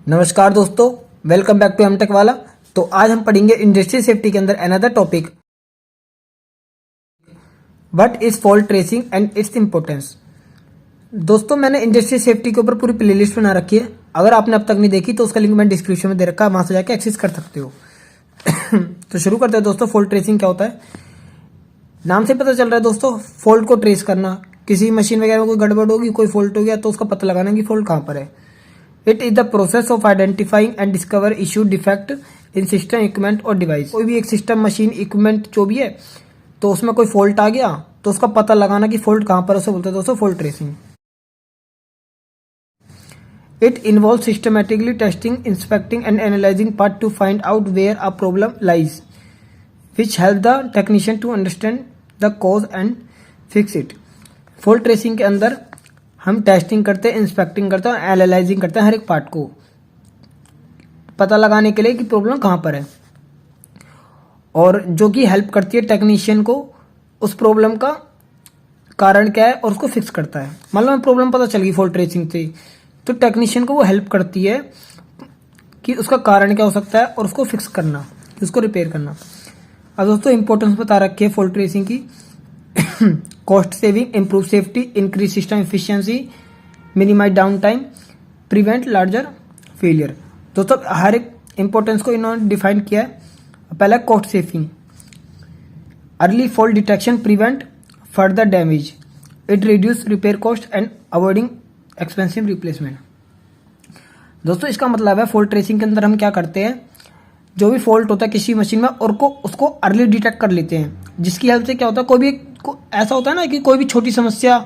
नमस्कार दोस्तों, welcome back to MTech वाला। तो आज हम पढ़ेंगे इंडस्ट्री सेफ्टी के अंदर another topic, what is fault tracing and its importance. दोस्तों, मैंने इंडस्ट्री सेफ्टी के ऊपर पूरी प्लेलिस्ट बना रखी है। अगर आपने अब तक नहीं देखी तो उसका लिंक मैंने डिस्क्रिप्शन में दे रखा है, वहां से जाकर एक्सेस कर सकते हो। तो शुरू करते हैं दोस्तों। फॉल्ट ट्रेसिंग क्या होता है? नाम से पता चल रहा है दोस्तों, फॉल्ट को ट्रेस करना। किसी मशीन वगैरह में कोई गड़बड़ होगी, कोई फॉल्ट हो गया तो उसका पता लगाना कि फॉल्ट कहाँ पर है। It is the process of identifying and discover issue defect in system equipment और डिवाइस। कोई भी एक सिस्टम, मशीन, इक्विपमेंट जो भी है तो उसमें कोई फॉल्ट आ गया तो उसका पता लगाना कि फॉल्ट कहां पर, उसे बोलते हैं दोस्तों fault tracing. It involve systematically testing, inspecting and analysing part to find out where a problem lies, which help the technician to understand the cause and fix it. Fault tracing के अंदर हम testing करते हैं, inspecting करते हैं, analysing करते हैं हर एक पार्ट को पता लगाने के लिए कि प्रॉब्लम कहाँ पर है, और जो कि हेल्प करती है टेक्नीशियन को उस प्रॉब्लम का कारण क्या है और उसको फिक्स करता है। मान लो हमें प्रॉब्लम पता चल गई फॉल्ट ट्रेसिंग से, तो टेक्नीशियन को वो हेल्प करती है कि उसका कारण क्या हो सकता है और उसको फिक्स करना, उसको रिपेयर करना। अब दोस्तों इंपॉर्टेंस बता रखी है फॉल्ट ट्रेसिंग की। Cost saving, improve safety, increase system efficiency, minimise down time, prevent larger failure. दोस्तों हर एक इंपॉर्टेंस को इन्होंने डिफाइन किया है। पहला cost saving, early fault detection, prevent further damage, it reduce repair cost and avoiding expensive replacement. दोस्तों इसका मतलब है फॉल्ट ट्रेसिंग के अंदर हम क्या करते हैं, जो भी फॉल्ट होता है किसी मशीन में और उसको अर्ली डिटेक्ट कर लेते हैं, जिसकी हेल्प से क्या होता है, कोई भी ऐसा होता है ना कि कोई भी छोटी समस्या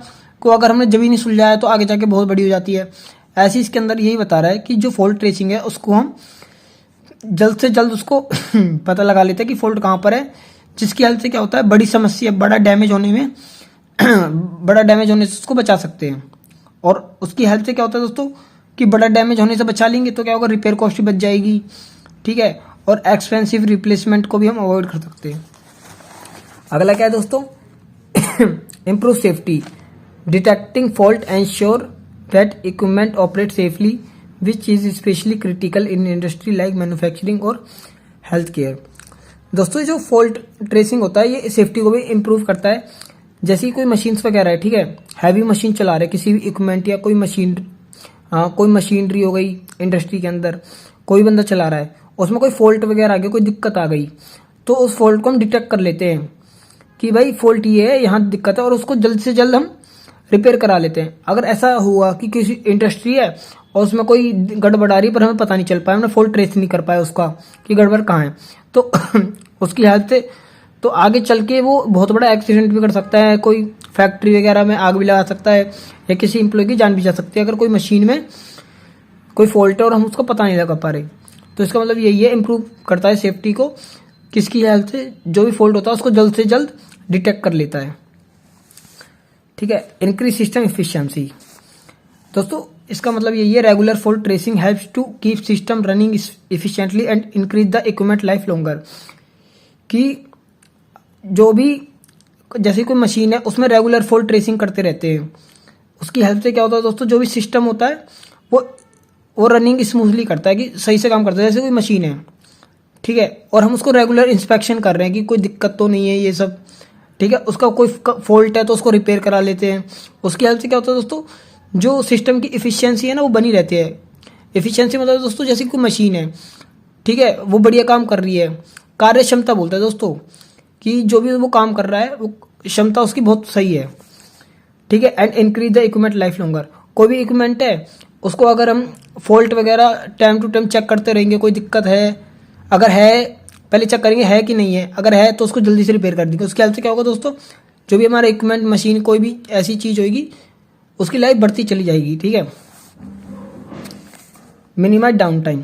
को अगर हमने जब ही नहीं सुलझाया तो आगे जाके बहुत बड़ी हो जाती है। ऐसे इसके अंदर यही बता रहा है कि जो फॉल्ट ट्रेसिंग है उसको हम जल्द से जल्द उसको पता लगा लेते हैं कि फॉल्ट कहाँ पर है, जिसकी हेल्प से क्या होता है, बड़ी समस्या, बड़ा डैमेज होने में बड़ा डैमेज होने से उसको बचा सकते हैं। और उसकी हेल्प से क्या होता है दोस्तों कि बड़ा डैमेज होने से बचा लेंगे तो क्या होगा, रिपेयर कॉस्ट भी बच जाएगी, ठीक है, और एक्सपेंसिव रिप्लेसमेंट को भी हम अवॉइड कर सकते हैं। अगला क्या है दोस्तों, improve safety, detecting fault ensure that equipment operate safely, which is specially critical in industry like manufacturing और हेल्थ केयर। दोस्तों जो फॉल्ट ट्रेसिंग होता है ये सेफ्टी को भी इम्प्रूव करता है। जैसे कोई मशीन्स वगैरह है, ठीक है, हैवी मशीन चला रहे किसी भी इक्विपमेंट या कोई मशीन, कोई मशीनरी हो गई इंडस्ट्री के अंदर, कोई बंदा चला रहा है, उसमें कोई फॉल्ट वगैरह आ गया, कोई दिक्कत आ गई, तो उस फॉल्ट को हम डिटेक्ट कर लेते हैं कि भाई फॉल्ट ये है, यहाँ दिक्कत है, और उसको जल्द से जल्द हम रिपेयर करा लेते हैं। अगर ऐसा हुआ कि किसी इंडस्ट्री है और उसमें कोई गड़बड़ आ रही है पर हमें पता नहीं चल पाया, हमने फॉल्ट ट्रेस नहीं कर पाया उसका कि गड़बड़ कहाँ है, तो उसकी हेल्प से तो आगे चल के वो बहुत बड़ा एक्सीडेंट भी कर सकता है, कोई फैक्ट्री वगैरह में आग भी लगा सकता है या किसी एम्प्लॉय की जान भी जा सकती है अगर कोई मशीन में कोई फॉल्ट है और हम उसको पता नहीं लगा पा रहे। तो इसका मतलब यही है, इम्प्रूव करता है सेफ्टी को, किसकी हेल्प से, जो भी फॉल्ट होता है उसको जल्द से जल्द डिटेक्ट कर लेता है, ठीक है। इंक्रीज सिस्टम एफिशिएंसी, दोस्तों इसका मतलब यही है, regular fault tracing helps to keep system running efficiently and increase the equipment life longer. कि जो भी जैसे कोई मशीन है उसमें रेगुलर फॉल्ट ट्रेसिंग करते रहते हैं, उसकी हेल्प से क्या होता है दोस्तों, जो भी सिस्टम होता है वो रनिंग स्मूथली करता है, कि सही से काम करता है। जैसे कोई मशीन है, ठीक है, और हम उसको रेगुलर इंस्पेक्शन कर रहे हैं कि कोई दिक्कत तो नहीं है, ये सब ठीक है, उसका कोई फॉल्ट है तो उसको रिपेयर करा लेते हैं। उसकी हेल्प से क्या होता है दोस्तों, जो सिस्टम की इफिशियंसी है ना वो बनी रहती है। इफिशियंसी मतलब दोस्तों जैसे कोई मशीन है, ठीक है, वो बढ़िया काम कर रही है, कार्य क्षमता बोलता है दोस्तों, कि जो भी वो काम कर रहा है वो क्षमता उसकी बहुत सही है, ठीक है। And increase the equipment life longer, कोई भी इक्विपमेंट है उसको अगर हम फॉल्ट वगैरह टाइम टू टाइम चेक करते रहेंगे, कोई दिक्कत है, अगर है पहले चेक करेंगे है कि नहीं है, अगर है तो उसको जल्दी से रिपेयर कर देंगे। उसके हेल्प से क्या होगा दोस्तों, जो भी हमारा इक्विपमेंट, मशीन, कोई भी ऐसी चीज़ होगी उसकी लाइफ बढ़ती चली जाएगी, ठीक है। Minimize down time,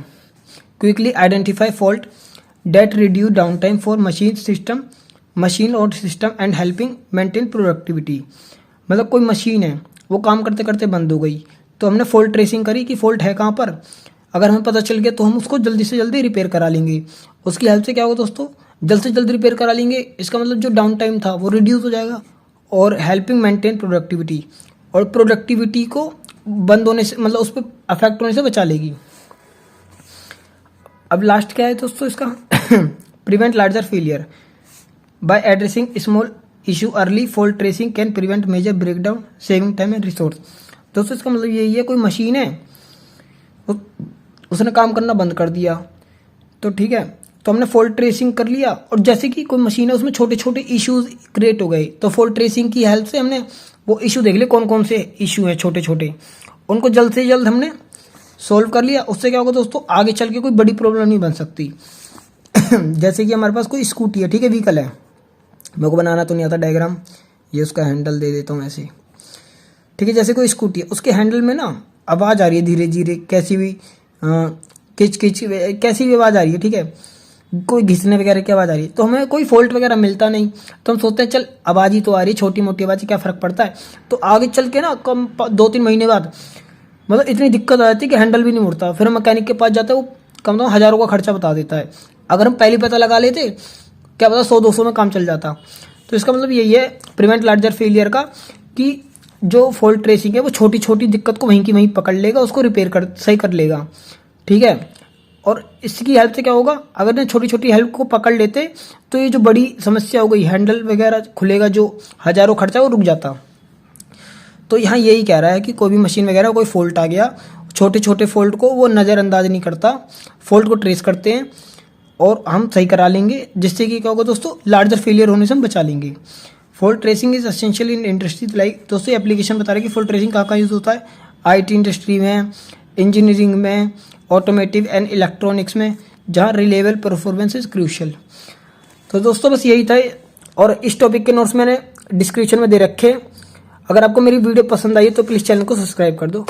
quickly identify fault that reduce down time for machine और system and helping maintain productivity. मतलब कोई मशीन है वो काम करते करते बंद हो गई तो हमने फॉल्ट ट्रेसिंग करी कि फॉल्ट है कहाँ पर, अगर हमें पता चल गया तो हम उसको जल्दी से जल्दी रिपेयर करा लेंगे। उसकी हेल्प से क्या होगा दोस्तों, जल्द से जल्द रिपेयर करा लेंगे, इसका मतलब जो डाउन टाइम था वो रिड्यूस हो जाएगा, और हेल्पिंग मेंटेन प्रोडक्टिविटी, और प्रोडक्टिविटी को बंद होने से, मतलब उस पर अफेक्ट होने से बचा लेगी। अब लास्ट क्या है दोस्तों इसका prevent larger failure by addressing small issue early, fault tracing can prevent major breakdown saving time and resource. दोस्तों इसका मतलब यही है, कोई मशीन है उसने काम करना बंद कर दिया तो ठीक है, तो हमने फॉल्ट ट्रेसिंग कर लिया, और जैसे कि कोई मशीन है उसमें छोटे छोटे इश्यूज क्रिएट हो गए, तो फॉल्ट ट्रेसिंग की हेल्प से हमने वो इशू देख लिए कौन कौन से इशू हैं छोटे छोटे, उनको जल्द से जल्द हमने सोल्व कर लिया। उससे क्या होगा दोस्तों, आगे चल के कोई बड़ी प्रॉब्लम नहीं बन सकती। जैसे कि हमारे पास कोई स्कूटी है, ठीक है, व्हीकल है, मेरे को बनाना तो नहीं आता डायग्राम, ये उसका हैंडल दे देता हूँ ऐसे, ठीक है। जैसे कोई स्कूटी है, उसके हैंडल में ना आवाज़ आ रही है धीरे धीरे, कैसी भी किच किच कैसी भी आवाज़ आ रही है, ठीक है, कोई घिसने वगैरह की आवाज़ आ रही है, तो हमें कोई फॉल्ट वगैरह मिलता नहीं, तो हम सोचते हैं चल आवाज़ ही तो आ रही है, छोटी मोटी आवाज़, क्या फ़र्क पड़ता है। तो आगे चल के ना कम 2-3 महीने बाद मतलब इतनी दिक्कत आ जाती है कि हैंडल भी नहीं मुड़ता, फिर हम मैकेनिक के पास जाते हैं, वो कम से कम हज़ारों का खर्चा बता देता है। अगर हम पहले पता लगा लेते, क्या पता 100-200 में काम चल जाता। तो इसका मतलब यही है प्रिवेंट लार्जर फेलियर का, कि जो फॉल्ट ट्रेसिंग है वो छोटी छोटी दिक्कत को वहीं की वहीं पकड़ लेगा, उसको सही कर लेगा, ठीक है। और इसकी हेल्प से क्या होगा, अगर ने छोटी छोटी हेल्प को पकड़ लेते तो ये जो बड़ी समस्या हो गई, हैंडल वगैरह खुलेगा जो हज़ारों खर्चा, वो रुक जाता। तो यहाँ यही कह रहा है कि कोई भी मशीन वगैरह कोई फॉल्ट आ गया, छोटे छोटे फॉल्ट को वो नज़रअंदाज नहीं करता, फॉल्ट को ट्रेस करते हैं और हम सही करा लेंगे, जिससे कि क्या होगा दोस्तों, लार्जर फेलियर होने से हम बचा लेंगे। Fault tracing is essential in industry, like दोस्तों एप्लीकेशन बता रहे हैं कि फॉल्ट ट्रेसिंग कहाँ यूज़ होता है, IT इंडस्ट्री में, इंजीनियरिंग में, ऑटोमेटिव एंड इलेक्ट्रॉनिक्स में, जहाँ रिलेबल परफॉर्मेंस इज क्रूशियल। तो दोस्तों बस यही था, और इस टॉपिक के नोट्स मैंने डिस्क्रिप्शन में दे रखे। अगर आपको मेरी वीडियो पसंद आई तो प्लीज़ चैनल को सब्सक्राइब कर दो।